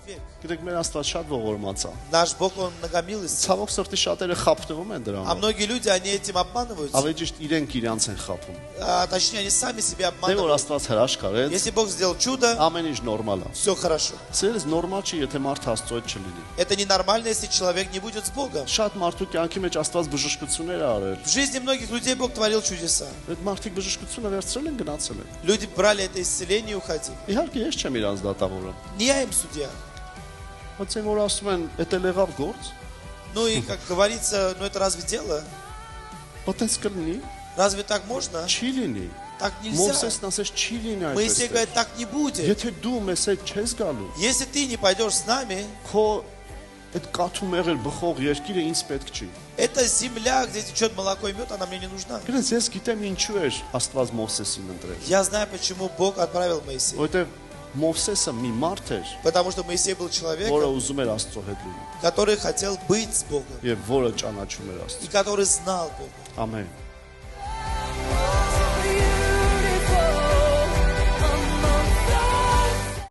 век. Գիտեք, մեր Աստված շատ ողորմած է։ Наш Бог, Он многомилостив. Ցավոք սրտի շատերը խափտվում են А դրանով։ многие люди, они этим обманываются. Ավելի ճիշտ իրենք իրանց են խափում։ Точнее, они сами себя Դե որ обманывают. Աստված հրաշք արեց, Если Бог сделал чудо, ամեն ինչ նորմալ է։ все хорошо. Սերս նորմալ չի, եթե մարդ Աստծո հետ չլինի։ Это ненормально, если человек не будет с Богом. Շատ մարդու կյանքի մեջ Աստված բժշկություններ է արել։ В жизни многих людей Бог творил чудеса. Այդ մարդիկ բժշկությունը վերցրել են, գնացել են։ Люди брали это исцеление и уходили. Իհարկե ես չեմ իրանց դատավորը։ Не я им судья. Բայց այն որ ասում են, «Էդ էլ եղավ գործ», Ну и, как говорится, ну это разве дело? պատես կլինի, Разве так можно? չի լինի։ Так нельзя. Մովսեսն ասեց, չի լինի Моисей այդպես։ говорит, так не будет. Եթե դու մեզ հետ չես գալու, Если ты не пойдешь с нами, քո այդ կաթում եղել բխող երկիրը ինձ պետք չի։ эта земля, где течет молоко и мед, она мне не нужна. Գիտես, ես գիտեմ ինչու էր Աստված Մովսեսին ընտրել։ Я знаю, почему Бог отправил Моисея. Որովհետև Մովսեսը մի մարդ էր, Потому что Моисей был որը человеком, ուզում էր Աստծո հետ լինել, который хотел быть с Богом եւ որը ճանաչում էր Աստծո։ и который знал Бога. Ամեն։